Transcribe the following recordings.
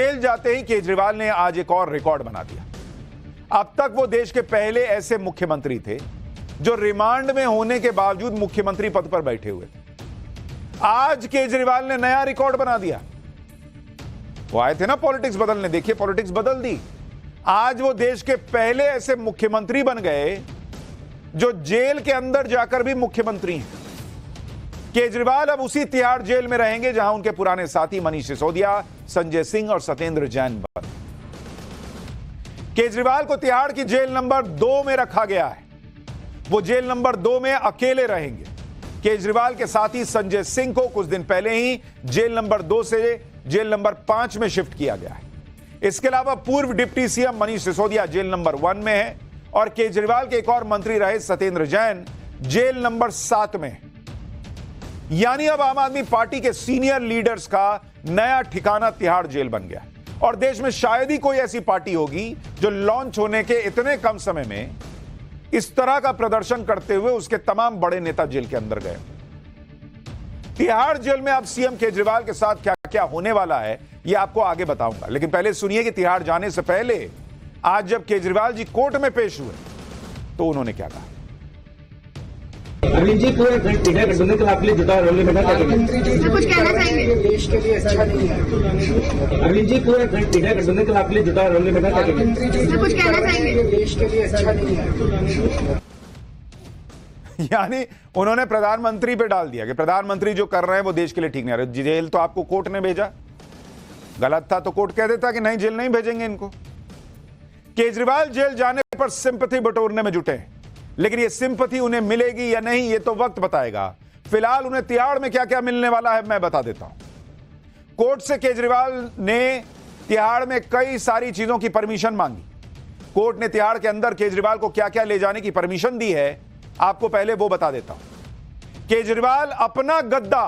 Jail जाते ही केजरीवाल ने आज एक और रिकॉर्ड बना दिया। अब तक वो देश के पहले ऐसे मुख्यमंत्री थे जो रिमांड में होने के बावजूद मुख्यमंत्री पद पर बैठे हुए थे। आज केजरीवाल ने नया रिकॉर्ड बना दिया। वो आए थे ना पॉलिटिक्स बदलने, देखिए पॉलिटिक्स बदल दी। आज वो देश के पहले ऐसे मुख्यमंत्री बन गए जो जेल के अंदर जाकर भी मुख्यमंत्री हैं। केजरीवाल अब उसी तिहाड़ जेल में रहेंगे जहां उनके पुराने साथी मनीष सिसोदिया, संजय सिंह और सत्येंद्र जैन बंद। केजरीवाल को तिहाड़ की जेल नंबर 2 में रखा गया है। वो जेल नंबर 2 में अकेले रहेंगे। केजरीवाल के साथी संजय सिंह को कुछ दिन पहले ही जेल नंबर 2 से जेल नंबर 5 में शिफ्ट किया गया है। इसके अलावा पूर्व डिप्टी सीएम मनीष सिसोदिया जेल नंबर 1 में है और केजरीवाल के एक और मंत्री रहे सत्येंद्र जैन जेल नंबर 7 में है। यानी अब आम आदमी पार्टी के सीनियर लीडर्स का नया ठिकाना तिहाड़ जेल बन गया और देश में शायद ही कोई ऐसी पार्टी होगी जो लॉन्च होने के इतने कम समय में इस तरह का प्रदर्शन करते हुए उसके तमाम बड़े नेता जेल के अंदर गए। तिहाड़ जेल में अब सीएम केजरीवाल के साथ क्या क्या होने वाला है यह आपको आगे बताऊंगा, लेकिन पहले सुनिए कि तिहाड़ जाने से पहले आज जब केजरीवाल जी कोर्ट में पेश हुए तो उन्होंने क्या कहा। अरविंद जी पूरे टीका गठबंधन के आपके लिए जुटा रोल में कुछ कहना चाहेंगे? देश के लिए अच्छा नहीं है। अरविंद जी पूरे टीका गठबंधन के आपके लिए जुटा रोल में कुछ कहना चाहेंगे? देश के लिए अच्छा नहीं है। यानी उन्होंने प्रधानमंत्री पे डाल दिया कि प्रधानमंत्री जो कर रहे हैं वो देश के लिए ठीक नहीं आ रहे। जेल तो आपको कोर्ट ने भेजा, गलत था तो कोर्ट कह देता कि नहीं जेल नहीं भेजेंगे इनको। केजरीवाल जेल जाने पर सिंपैथी बटोरने में जुटे हैं, लेकिन ये सिंपैथी उन्हें मिलेगी या नहीं ये तो वक्त बताएगा। फिलहाल उन्हें तिहाड़ में क्या क्या मिलने वाला है मैं बता देता हूं। कोर्ट से केजरीवाल ने तिहाड़ में कई सारी चीजों की परमिशन मांगी। कोर्ट ने तिहाड़ के अंदर केजरीवाल को क्या क्या ले जाने की परमिशन दी है आपको पहले वो बता देता हूं। केजरीवाल अपना गद्दा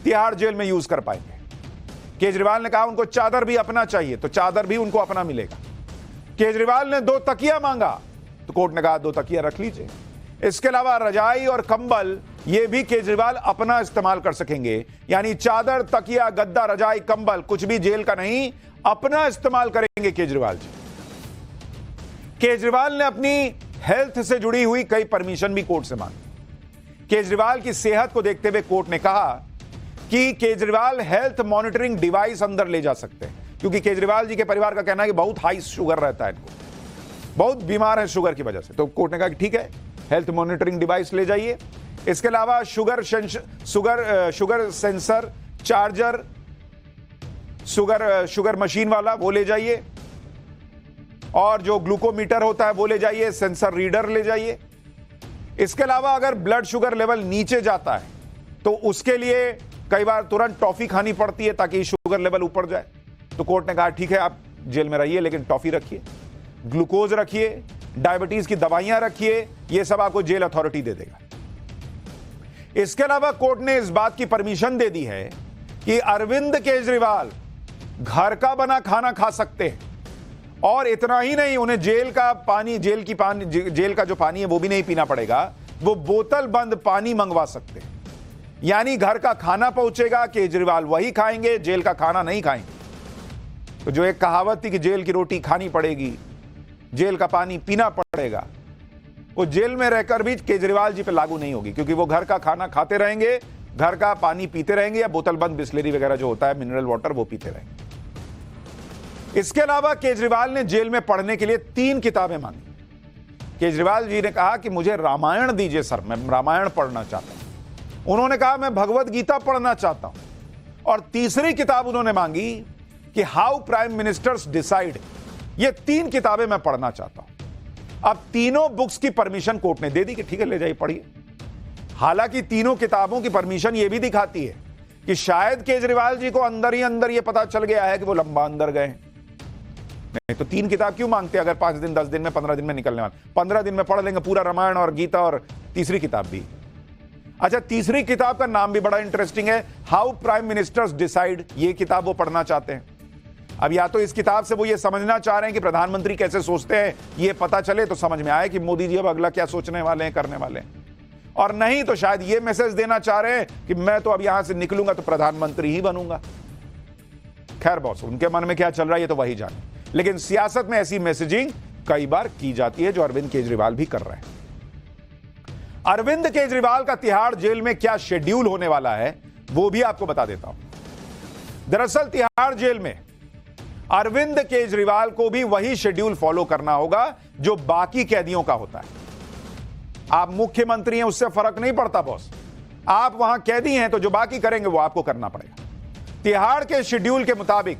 तिहाड़ जेल में यूज कर पाएंगे। केजरीवाल ने कहा उनको चादर भी अपना चाहिए तो चादर भी उनको अपना मिलेगा। केजरीवाल ने 2 तकिया मांगा तो कोर्ट ने कहा 2 तकिया रख लीजिए। इसके अलावा रजाई और कंबल ये भी केजरीवाल अपना इस्तेमाल कर सकेंगे। यानी चादर, तकिया, गद्दा, रजाई, कंबल कुछ भी जेल का नहीं, अपना इस्तेमाल करेंगे केजरीवाल जी। केजरीवाल ने अपनी हेल्थ से जुड़ी हुई कई परमिशन भी कोर्ट से मांगी। केजरीवाल की सेहत को देखते हुए कोर्ट ने कहा कि केजरीवाल हेल्थ मॉनिटरिंग डिवाइस अंदर ले जा सकते हैं, क्योंकि केजरीवाल जी के परिवार का कहना है कि बहुत हाई शुगर रहता है, इनको बहुत बीमार है शुगर की वजह से। तो कोर्ट ने कहा कि ठीक है हेल्थ मॉनिटरिंग डिवाइस ले जाइए। इसके अलावा sugar sensor, charger, sugar machine वाला वो ले जाइए, और जो ग्लूकोमीटर होता है वो ले जाइए, सेंसर रीडर ले जाइए। इसके अलावा अगर ब्लड शुगर लेवल नीचे जाता है तो उसके लिए कई बार तुरंत टॉफी खानी पड़ती है ताकि शुगर लेवल ऊपर जाए। तो कोर्ट ने कहा ठीक है आप जेल में रहिए लेकिन टॉफी रखिए, ग्लूकोज रखिए, डायबिटीज की दवाइयां रखिए, यह सब आपको जेल अथॉरिटी दे देगा। इसके अलावा कोर्ट ने इस बात की परमिशन दे दी है कि अरविंद केजरीवाल घर का बना खाना खा सकते हैं, और इतना ही नहीं उन्हें जेल का जो पानी है वो भी नहीं पीना पड़ेगा, वो बोतल बंद पानी मंगवा सकते हैं। यानी घर का खाना पहुंचेगा, केजरीवाल वही खाएंगे, जेल का खाना नहीं खाएंगे। तो जो एक कहावत थी कि जेल की रोटी खानी पड़ेगी, जेल का पानी पीना पड़ेगा, वो जेल में रहकर भी केजरीवाल जी पे लागू नहीं होगी, क्योंकि वो घर का खाना खाते रहेंगे, घर का पानी पीते रहेंगे, या बोतल बंद बिस्लेरी वगैरह जो होता है मिनरल वाटर वो पीते रहेंगे। इसके अलावा केजरीवाल ने जेल में पढ़ने के लिए 3 किताबें मांगी। केजरीवाल जी ने कहा कि मुझे रामायण दीजिए सर, मैं रामायण पढ़ना चाहता हूं। उन्होंने कहा मैं भगवत गीता पढ़ना चाहता हूं। और तीसरी किताब उन्होंने मांगी कि हाउ प्राइम मिनिस्टर्स डिसाइड। ये 3 किताबें मैं पढ़ना चाहता हूं। अब तीनों बुक्स की परमिशन कोर्ट ने दे दी कि ठीक है ले जाइए पढ़िए। हालांकि तीनों किताबों की परमिशन यह भी दिखाती है कि शायद केजरीवाल जी को अंदर ही अंदर यह पता चल गया है कि वो लंबा अंदर गए। नहीं तो 3 किताब क्यों मांगते अगर 5 दिन, 10 दिन में, 15 दिन में निकलने वाले। 15 दिन में पढ़ लेंगे पूरा रामायण और गीता और तीसरी किताब भी। अच्छा, तीसरी किताब का नाम भी बड़ा इंटरेस्टिंग है, हाउ प्राइम मिनिस्टर्स डिसाइड। ये किताब वो पढ़ना चाहते हैं। अब या तो इस किताब से वो ये समझना चाह रहे हैं कि प्रधानमंत्री कैसे सोचते हैं, ये पता चले तो समझ में आए कि मोदी जी अब अगला क्या सोचने वाले हैं, करने वाले हैं, और नहीं तो शायद ये मैसेज देना चाह रहे हैं कि मैं तो अब यहां से निकलूंगा तो प्रधानमंत्री ही बनूंगा। खैर बॉस, उनके मन में क्या चल रहा है ये तो वही जाने, लेकिन सियासत में ऐसी मैसेजिंग कई बार की जाती है जो अरविंद केजरीवाल भी कर रहे हैं। अरविंद केजरीवाल का तिहाड़ जेल में क्या शेड्यूल होने वाला है वो भी आपको बता देता हूं। दरअसल तिहाड़ जेल में अरविंद केजरीवाल को भी वही शेड्यूल फॉलो करना होगा जो बाकी कैदियों का होता है। आप मुख्यमंत्री हैं, उससे फर्क नहीं पड़ता बॉस, आप वहां कैदी हैं तो जो बाकी करेंगे वो आपको करना पड़ेगा। तिहाड़ के शेड्यूल के मुताबिक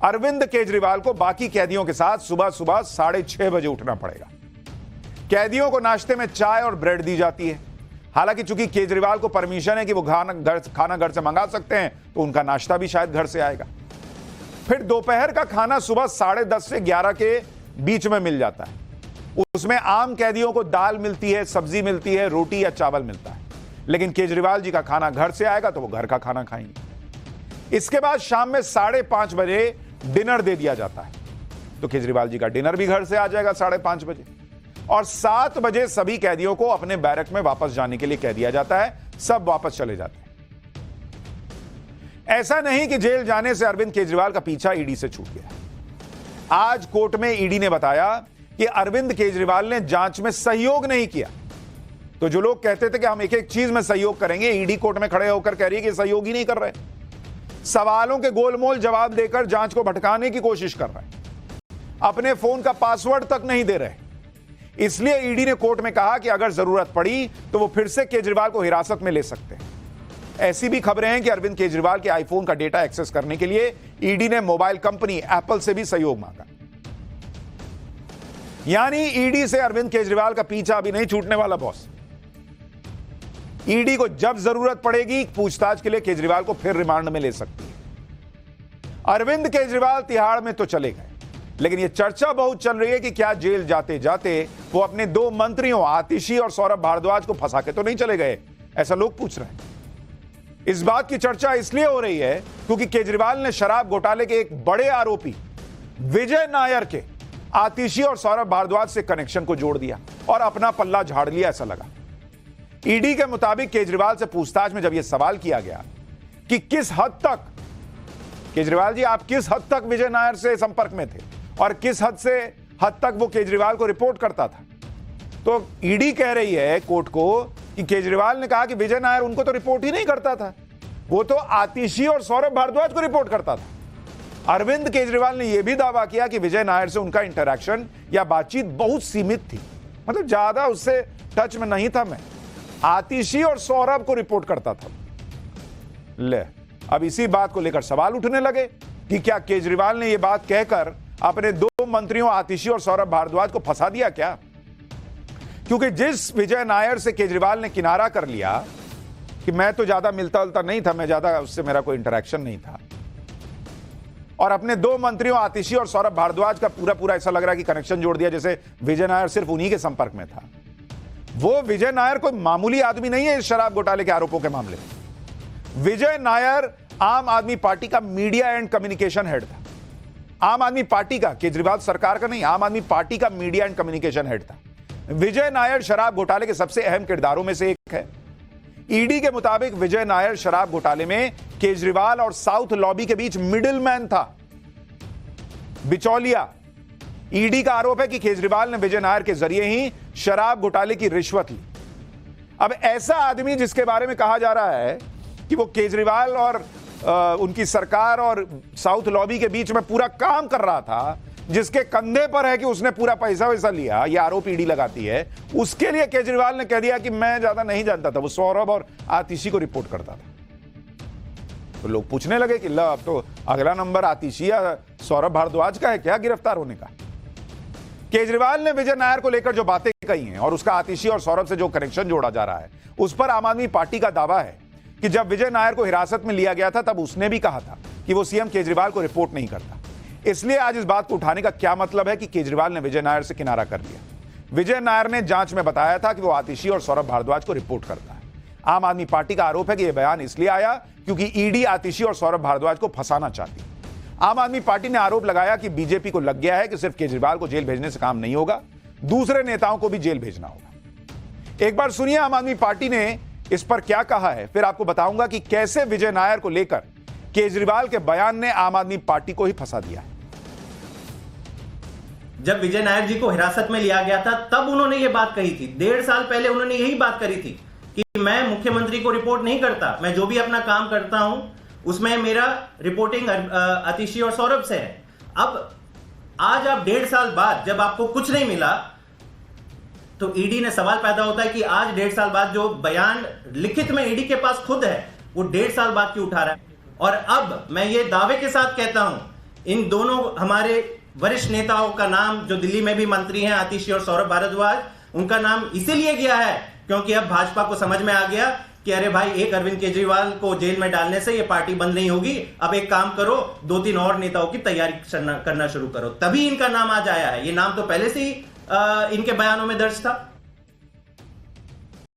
अरविंद केजरीवाल को बाकी कैदियों के साथ सुबह सुबह 6:30 बजे उठना पड़ेगा। कैदियों को नाश्ते में चाय और ब्रेड दी जाती है। हालांकि चूंकि केजरीवाल को परमिशन है कि वो खाना घर से मंगा सकते हैं, तो उनका नाश्ता भी शायद घर से आएगा। फिर दोपहर का खाना सुबह 10:30 से 11 के बीच में मिल जाता है। उसमें आम कैदियों को दाल मिलती है, सब्जी मिलती है, रोटी या चावल मिलता है। लेकिन केजरीवाल जी का खाना घर से आएगा तो वो घर का खाना खाएंगे। इसके बाद शाम में 5:30 बजे डिनर दे दिया जाता है, तो केजरीवाल जी का डिनर भी घर से आ जाएगा 5:30 बजे। और 7 बजे सभी कैदियों को अपने बैरक में वापस जाने के लिए कह दिया जाता है। सब वापस चले जाते हैं। ऐसा नहीं कि जेल जाने से अरविंद केजरीवाल का पीछा ईडी से छूट गया। आज कोर्ट में ईडी ने बताया कि अरविंद केजरीवाल ने जांच में सहयोग नहीं किया। तो जो लोग कहते थे कि हम एक एक चीज में सहयोग करेंगे, ईडी कोर्ट में खड़े होकर कह रही है कि सहयोग ही नहीं कर रहे, सवालों के गोलमोल जवाब देकर जांच को भटकाने की कोशिश कर रहे हैं, अपने फोन का पासवर्ड तक नहीं दे रहे। इसलिए ईडी ने कोर्ट में कहा कि अगर जरूरत पड़ी तो वो फिर से केजरीवाल को हिरासत में ले सकते हैं। ऐसी भी खबरें हैं कि अरविंद केजरीवाल के आईफोन का डेटा एक्सेस करने के लिए ईडी ने मोबाइल कंपनी एप्पल से भी सहयोग मांगा। यानी ईडी से अरविंद केजरीवाल का पीछा अभी नहीं छूटने वाला बॉस। ईडी को जब जरूरत पड़ेगी पूछताछ के लिए केजरीवाल को फिर रिमांड में ले सकती है। अरविंद केजरीवाल तिहाड़ में तो चले गए, लेकिन यह चर्चा बहुत चल रही है कि क्या जेल जाते जाते वो अपने 2 मंत्रियों आतिशी और सौरभ भारद्वाज को फंसा के तो नहीं चले गए, ऐसा लोग पूछ रहे हैं। इस बात की चर्चा इसलिए हो रही है क्योंकि केजरीवाल ने शराब घोटाले के एक बड़े आरोपी विजय नायर के आतिशी और सौरभ भारद्वाज से कनेक्शन को जोड़ दिया और अपना पल्ला झाड़ लिया, ऐसा लगा। ईडी के मुताबिक केजरीवाल से पूछताछ में जब यह सवाल किया गया कि किस हद तक केजरीवाल जी आप किस हद तक विजय नायर से संपर्क में थे और किस हद तक वो केजरीवाल को रिपोर्ट करता था, तो ईडी कह रही है कोर्ट को कि केजरीवाल ने कहा कि विजय नायर उनको तो रिपोर्ट ही नहीं करता था, वो तो आतिशी और सौरभ भारद्वाज को रिपोर्ट करता था। अरविंद केजरीवाल ने यह भी दावा किया कि विजय नायर से उनका इंटरैक्शन या बातचीत बहुत सीमित थी, मतलब ज्यादा उससे टच में नहीं था, मैं आतिशी और सौरभ को रिपोर्ट करता था। ले, अब इसी बात को लेकर सवाल उठने लगे कि क्या केजरीवाल ने यह बात कहकर अपने 2 मंत्रियों आतिशी और सौरभ भारद्वाज को फंसा दिया क्या? क्योंकि जिस विजय नायर से केजरीवाल ने किनारा कर लिया कि मैं तो ज्यादा मिलता जुलता नहीं था, मैं ज्यादा उससे मेरा कोई इंटरैक्शन नहीं था, और अपने 2 मंत्रियों आतिशी और सौरभ भारद्वाज का पूरा ऐसा लग रहा है कि कनेक्शन जोड़ दिया जैसे विजय नायर सिर्फ उन्हीं के संपर्क में था। वो विजय नायर कोई मामूली आदमी नहीं है इस शराब घोटाले के आरोपों के मामले में। विजय नायर आम आदमी पार्टी का मीडिया एंड कम्युनिकेशन हेड था। आम आदमी पार्टी का, केजरीवाल सरकार का नहीं, आम आदमी पार्टी का मीडिया एंड कम्युनिकेशन हेड था। विजय नायर शराब घोटाले के सबसे अहम किरदारों में से एक है। ईडी के मुताबिक विजय नायर शराब घोटाले में केजरीवाल और साउथ लॉबी के बीच मिडिलमैन था, बिचौलिया। ईडी का आरोप है कि केजरीवाल ने विजय नायर के जरिए ही शराब घोटाले की रिश्वत ली। अब ऐसा आदमी जिसके बारे में कहा जा रहा है कि वो केजरीवाल और उनकी सरकार और साउथ लॉबी के बीच में पूरा काम कर रहा था, जिसके कंधे पर है कि उसने पूरा पैसा वैसा लिया, यह आरोप ईडी लगाती है, उसके लिए केजरीवाल ने कह दिया कि मैं ज्यादा नहीं जानता था, वो सौरभ और आतिशी को रिपोर्ट करता था। तो लोग पूछने लगे कि अब तो अगला नंबर आतिशी या सौरभ भारद्वाज का है क्या गिरफ्तार होने का? केजरीवाल ने विजय नायर को लेकर जो बातें कही हैं और उसका आतिशी और सौरभ से जो कनेक्शन जोड़ा जा रहा है, उस पर आम आदमी पार्टी का दावा है कि जब विजय नायर को हिरासत में लिया गया था तब उसने भी कहा था कि वो सीएम केजरीवाल को रिपोर्ट नहीं करता। इसलिए आज इस बात को उठाने का क्या मतलब है कि केजरीवाल ने विजय नायर से किनारा कर लिया? विजय नायर ने जांच में बताया था कि वो आतिशी और सौरभ भारद्वाज को रिपोर्ट करता है। आम आदमी पार्टी का आरोप है कि यह बयान इसलिए आया क्योंकि ईडी आतिशी और सौरभ भारद्वाज को फंसाना चाहती है। आम आदमी पार्टी ने आरोप लगाया कि बीजेपी को लग गया है कि सिर्फ केजरीवाल को जेल भेजने से काम नहीं होगा, दूसरे नेताओं को भी जेल भेजना होगा। एक बार सुनिए आम आदमी पार्टी ने इस पर क्या कहा है, फिर आपको बताऊंगा कि कैसे विजय नायर को लेकर केजरीवाल के बयान ने आम आदमी पार्टी को ही फंसा दिया है। जब विजय नायर जी को हिरासत में लिया गया था तब उन्होंने ये बात कही थी। 1.5 साल पहले उन्होंने यही बात करी थी कि मैं मुख्यमंत्री को रिपोर्ट नहीं करता, मैं जो भी अपना काम करता हूं उसमें मेरा रिपोर्टिंग आतिशी और सौरभ से है। अब आज आप 1.5 साल बाद जब आपको कुछ नहीं मिला तो ईडी ने सवाल पैदा होता है कि आज 1.5 साल बाद जो बयान लिखित में ईडी के पास खुद है वो 1.5 साल बाद क्यों उठा रहा है। और अब मैं ये दावे के साथ कहता हूं, इन दोनों हमारे वरिष्ठ नेताओं का नाम जो दिल्ली में भी मंत्री हैं, आतिशी और सौरभ भारद्वाज, उनका नाम इसीलिए गया है क्योंकि अब भाजपा को समझ में आ गया कि अरे भाई, एक अरविंद केजरीवाल को जेल में डालने से ये पार्टी बंद नहीं होगी। अब एक काम करो, 2-3 और नेताओं की तैयारी करना शुरू करो, तभी इनका नाम आज आया है। ये नाम तो पहले से ही इनके बयानों में दर्ज था।